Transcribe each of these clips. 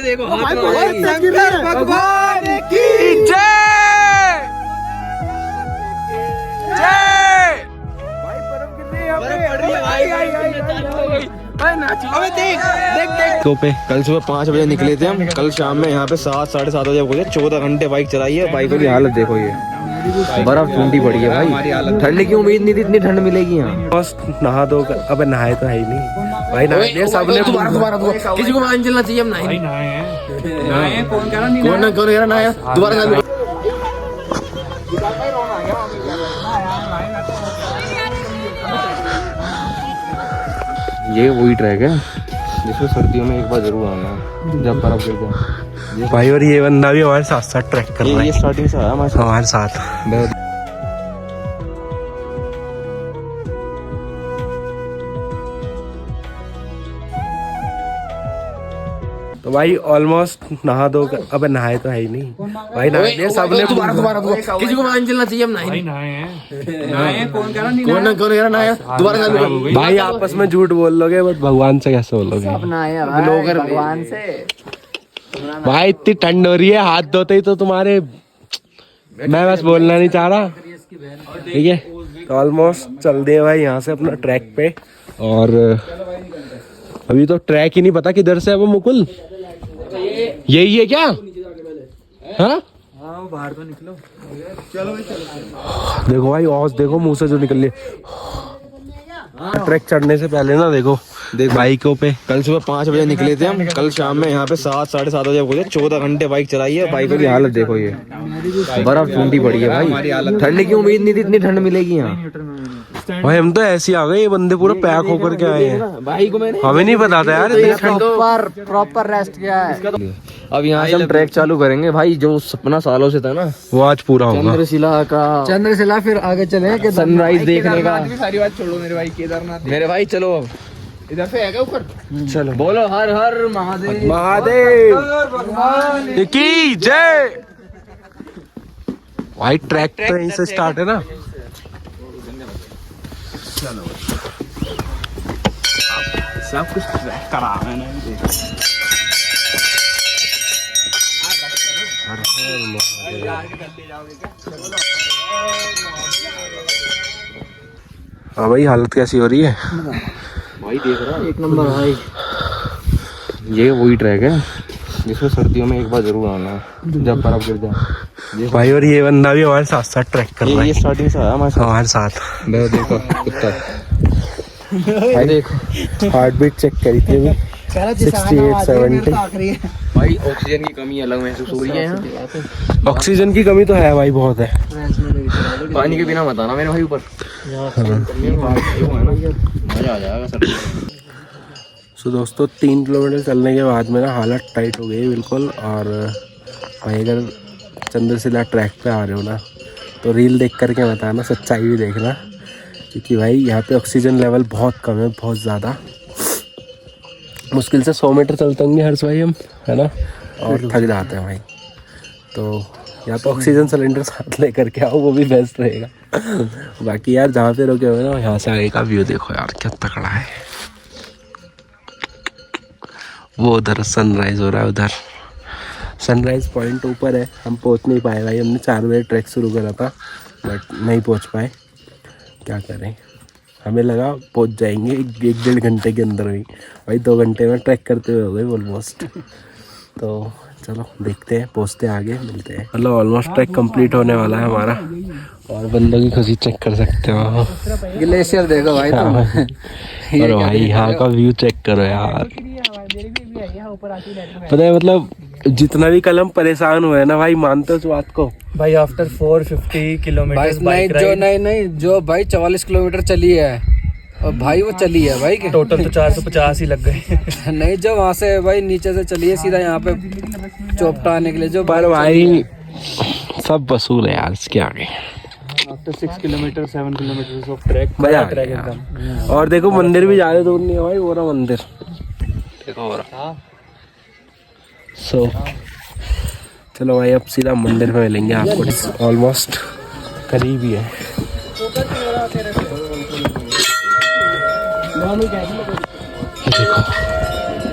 देखो शंकर भगवान की जय जय। भाई बर्फ गिर रही है, बर्फ पड़ रही है भाई। अबे देख देख देख तो पे कल सुबह 5 बजे निकले थे हम। कल शाम में यहाँ पे 7 साढ़े 7 बजे पहुंचे। 14 घंटे बाइक चलाई है। बाइकों की हालत देखो, ये बर्फ टूटी पड़ी है भाई। ठंड की उम्मीद नहीं थी, इतनी ठंड मिलेगी यहाँ। बस नहा दो। अब नहाए तो है ही नहीं भाई, नहा लिया सबने। दोबारा किसी को मान चलना चाहिए। हम नहाए कौन कह रहा नहाया दोबारा। ये वही ट्रैक है जिसमें सर्दियों में एक बार जरूर आना है जब बर्फ गिर जाए भाई। और ये बंदा भी हमारे साथ साथ ट्रैक कर रहा है। ये स्टार्टिंग से आया हमारे साथ। तो भाई ऑलमोस्ट नहा दो। अब नहाए तो है ही नहीं भाई, नहा लिया सबने। दोबारा किसी को मान चलना चाहिए। हम नहाए कौन कह रहा नहाया दोबारा। भाई आपस में झूठ बोल लोगे, बट भगवान से कैसे बोलोगे? भगवान से। भाई इतनी ठंड हो रही है, हाथ धोते ही तो तुम्हारे। मैं बस बोलना नहीं चाह रहा, ठीक है। तो ऑलमोस्ट चल दिए भाई यहाँ से अपना ट्रैक पे। और अभी तो ट्रैक ही नहीं पता किधर से है वो। मुकुल यही है क्या? हाँ बाहर तो निकलो। देखो भाई, औस देखो मुंह से जो निकल रही है। ट्रैक चढ़ने से पहले ना देखो देख बाइकों पे। कल सुबह 5 बजे निकले थे हम। कल शाम में यहाँ पे 7 साढ़े 7 बजे पहुंचे। 14 घंटे बाइक चलाई है। बाइकों की हालत देखो, ये बर्फ टूटी पड़ी है भाई। ठंड की उम्मीद नहीं थी, इतनी ठंड मिलेगी यहाँ। भाई हम तो ऐसे ही आ गए, ये बंदे पूरा पैक होकर के आए हैं। भाई को मैंने हमें नहीं पता था यार इतनी ठंड। प्रॉपर रेस्ट किया है। अब यहाँ से हम ट्रैक चालू करेंगे भाई। जो सपना सालों से था ना, वो आज पूरा होगा। चंद्रशिला का, चंद्रशिला, फिर आगे चले कि सनराइज देखने का। सारी बात छोड़ो मेरे भाई, केदारनाथ मेरे भाई चलो अब इधर से है क्या ऊपर? चलो बोलो हर हर महादेव। महादेव की जय। भाई ट्रैक तो यहीं से स्टार्ट है ना। सब कुछ ट्रैक करा मैंने। हाँ भाई, हालत कैसी हो रही है भाई? देख रहा एक नंबर भाई। ये वही ट्रैक है जिसमें सर्दियों में एक बार जरूर आना है जब बर्फ गिर जाए भाई। और ये बंदा भी हमारे साथ साथ ट्रैक कर रहा है। ये स्टार्टिंग से आया हमारे साथ। देखो कुत्ता भाई, देखो हार्ट बीट चेक करी थी अभी 68 70। भाई ऑक्सीजन की कमी अलग महसूस हो रही है यहाँ। ऑक्सीजन की कमी तो है भाई, बहुत है। पानी के बिना मत आना मेरे भाई ऊपर, मजा आ जाएगा सर। सो दोस्तों 3 किलोमीटर चलने के बाद मेरा हालत टाइट हो गई बिल्कुल। और भाई अगर चंद्रशिला ट्रैक पे आ रहे हो ना, तो रील देख करके बताना, सच्चाई भी देखना। क्योंकि भाई यहाँ पे ऑक्सीजन लेवल बहुत कम है, बहुत ज़्यादा। मुश्किल से 100 मीटर चलते होंगे हर्ष भाई हम, है ना। और थक जाते हैं भाई। तो या तो ऑक्सीजन सिलेंडर साथ लेकर के आओ, वो भी बेस्ट रहेगा। बाकी यार जहाँ पे रुके हुए ना, यहाँ से आगे का व्यू देखो यार, क्या तगड़ा है। वो उधर सनराइज हो रहा है, उधर सनराइज पॉइंट ऊपर है। हम पहुँच नहीं पाए भाई। हमने 4 बजे ट्रैक शुरू करा था, बट नहीं पहुँच पाए। क्या करें, हमें लगा पहुँच जाएंगे 1-1.5 घंटे के अंदर ही। भाई 2 घंटे में ट्रैक करते हुए हो गए ऑलमोस्ट। तो चलो देखते हैं, पहुँचते आगे मिलते हैं। मतलब ऑलमोस्ट ट्रैक कंप्लीट होने वाला है हमारा। और बंदों की खुशी चेक कर सकते हो। ग्लेशियर देखो भाई तुम। और भाई यहाँ का व्यू चेक करो यार। पता है मतलब जितना भी कल हम परेशान हुए ना भाई, मानते हो इस बात को भाई आफ्टर 450 किलोमीटर नहीं जो भाई 44 किलोमीटर चली है। और भाई वो चली है भाई के टोटल तो 450 ही लग गए। नहीं, जो वहाँ से भाई नीचे से चली है सीधा यहाँ पे चोपटा आने के लिए जो। पर भाई सब वसूल है यार इसके आगे। After 6 kilometre 7 kilometre of track, मजा ट्रैक आ गया। एकदम। और देखो मंदिर भी ज्यादा दूर नहीं है भाई, वो रहा मंदिर देखो हो रहा। सो चलो भाई अब सीधा मंदिर में मिलेंगे आपको। ऑलमोस्ट करीब ही है।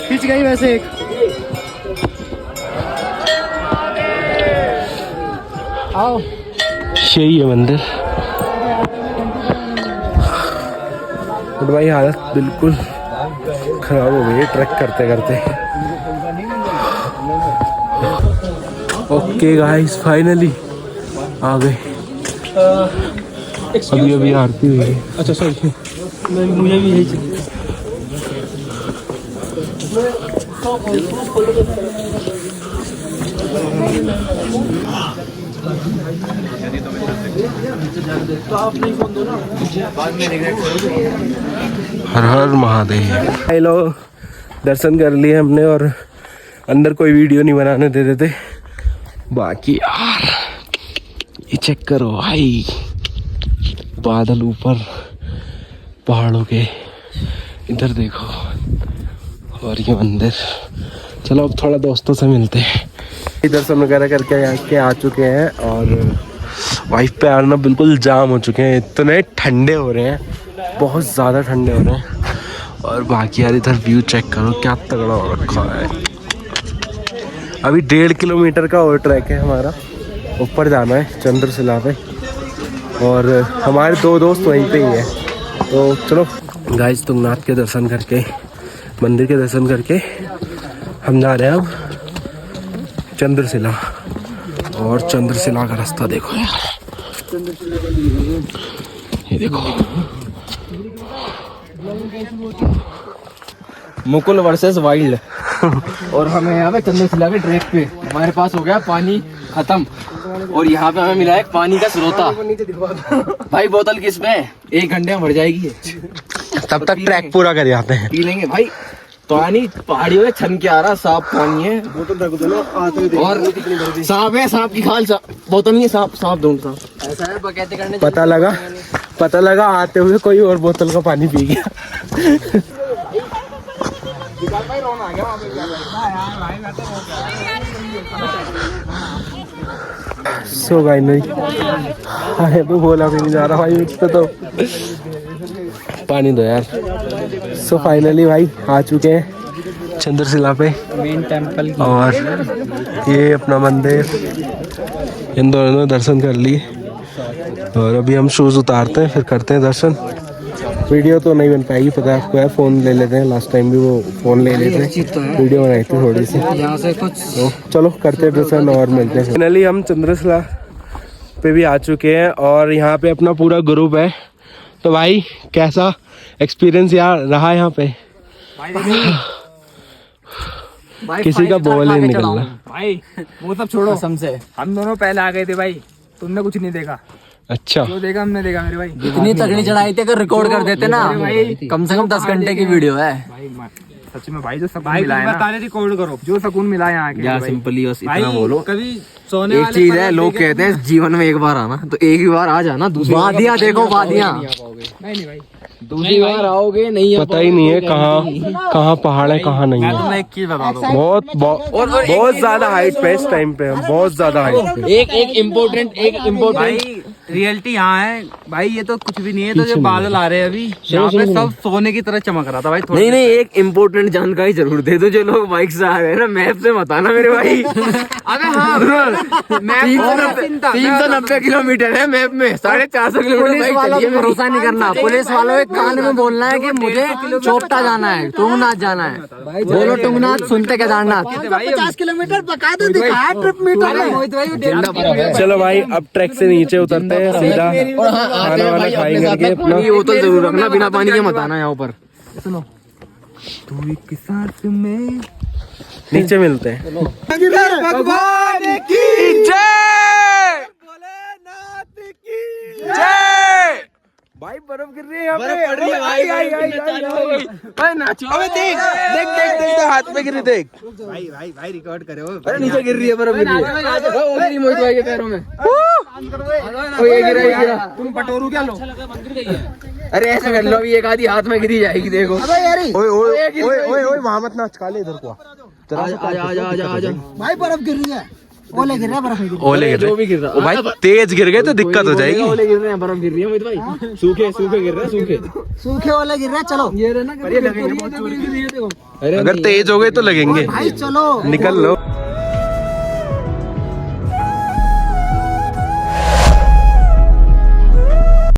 खींच गई वैसे एक यही है मंदिर। बट भाई हालत बिल्कुल खराब हो गई है ट्रैक करते करते। ओके गाइस फाइनली आ गए। अभी आरती हुई है। अच्छा सॉरी मुझे भी यही चाहिए। हर हर महादेव। हेलो, दर्शन कर लिए हमने और अंदर कोई वीडियो नहीं बनाने दे रहे थे। बाकी यार ये चेक करो भाई, बादल ऊपर पहाड़ों के, इधर देखो और ये मंदिर। चलो अब थोड़ा दोस्तों से मिलते हैं। दर्शन वगैरह करके आ चुके हैं और भाई पैर ना बिल्कुल जाम हो चुके हैं, इतने ठंडे हो रहे हैं, बहुत ज़्यादा ठंडे हो रहे हैं। और बाकी यार इधर व्यू चेक करो क्या तगड़ा हो रखा है। अभी 1.5 किलोमीटर का और ट्रैक है हमारा, ऊपर जाना है चंद्रशिला पे और हमारे 2 दोस्त वहीं पे ही हैं। तो चलो गाइस तुंगनाथ के दर्शन करके, मंदिर के दर्शन करके हम जा रहे हैं अब चंद्रशिला। और चंद्रशिला का रास्ता देखो यार, ये देखो मुकुल वर्सेस वाइल्ड। और हमें यहाँ पे चंद्रशिला के ट्रैक पे हमारे पास हो गया पानी खत्म और यहाँ पे हमें मिला है पानी का स्रोता। भाई बोतल किस में 1 घंटे में भर जाएगी, तब तक ट्रैक पूरा कर जाते हैं। पी लेंगे भाई। पानी पहाड़ियों में छन के आ रहा, साफ पानी है। और सांप है, सांप की खाल बोतल नहीं, सांप ढूंढता। ऐसा है बकैती करने। पता लगा आते हुए कोई और बोतल का पानी पी गया। सो गाइस नहीं आए तो बोला भी नहीं जा रहा भाई मुझसे, तो पानी दो यार। सो फाइनली भाई आ चुके हैं चंद्रशिला पे मेन टेंपल और ये अपना मंदिर, इन दोनों ने दर्शन कर लिए और अभी हम शूज उतारते हैं फिर करते हैं दर्शन। वीडियो तो नहीं बन पाएगी, पता है आपको है, फ़ोन ले लेते हैं। लास्ट टाइम भी वो फ़ोन ले लेते हैं, वीडियो बनाई थी थोड़ी सी। यहाँ से कुछ तो चलो करते हैं दर्शन और मिलते हैं। फाइनली हम चंद्रशिला पे भी आ चुके हैं और यहाँ पे अपना पूरा ग्रुप है। तो भाई कैसा एक्सपीरियंस यार रहा यहाँ पे? किसी का बोल ही निकल रहा भाई। वो सब छोड़ो, कसम से हम दोनों पहले आ गए थे भाई, तुमने कुछ नहीं देखा। अच्छा जो देखा हमने देखा मेरे भाई। इतनी तगड़ी चढ़ाई थी, अगर रिकॉर्ड कर देते ना कम से कम 10 घंटे की वीडियो है भाई। सच में भाई जो सकून मिला है ना, रिकॉर्ड करो जो सकून मिला है यहाँ के यार। सिंपली बस इतना बोलो। कभी सोने एक चीज है, लोग कहते हैं जीवन में एक बार आना, तो एक ही बार आ जाना। दूसरी वादियाँ देखो, वादियाँ। नहीं भाई, दूसरी बार आओगे नहीं, पता ही नहीं है कहाँ पहाड़ है कहाँ नहीं है। मैं एक चीज बता दूं, बहुत ज्यादा हाइट पे इस टाइम पे, हम बहुत ज्यादा हाइट पे। एक इम्पोर्टेंट भाई रियलिटी यहाँ है भाई। ये तो कुछ भी नहीं है, तो जो बादल आ रहे हैं अभी यहाँ पे सब सोने की तरह चमक रहा था भाई। नहीं एक इम्पोर्टेंट जानकारी जरूर दे दो। जो लोग बाइक से आ रहे हैं ना, मैप से मत आना मेरे भाई। अबे हाँ, 390 किलोमीटर है मैप में, 450 किलोमीटर वालों को भरोसा नहीं करना। पुलिस वालों के कान में बोलना है कि मुझे चोपटा जाना है, तुंगनाथ जाना है। बोलो तुंगनाथ, सुनते केदारनाथ। 50 किलोमीटर बकायदे दिखाया ट्रिप मीटर। चलो भाई अब ट्रैक से नीचे उतरते हैं सीधा, खाना वाना खाएंगे अपना। ये बोतल जरूर रखना, बिना पानी के मत आना यहाँ ऊपर। सुनो, तू एक साथ में नीचे मिलते हैं। भगवान की जय, भोलेनाथ की जय। भाई बर्फ गिर रही है यहाँ बर्फ पड़ रही है भाई। भाई नाचो। अबे देख देख देख देख, हाथ में गिरी देख। भाई रिकॉर्ड करो। अरे नीचे गिर रही है, बर्फ गिर रही है मोहित भाई के पैरों में। ये गिरा। तुम पटोरू क्या लो? अरे ऐसा कर लो, अभी एक आधी हाथ में गिरी जाएगी, देखो। ओए वहाँ मत नाच, काले इधर को आजा। भाई बर्फ गिर रही है, ओले गिर रहा है, बर्फ गिर ओले गिर जो भी गिर रहा। भाई तेज गिर गए तो दिक्कत हो जाएगी। ओले गिर रहे हैं, बर्फ गिर रही है मोहित भाई। सूखे गिर रहे हैं, सूखे ओले गिर रहा है। चलो ये रहना, अगर तेज हो गए तो लगेंगे। भाई चलो निकल लो।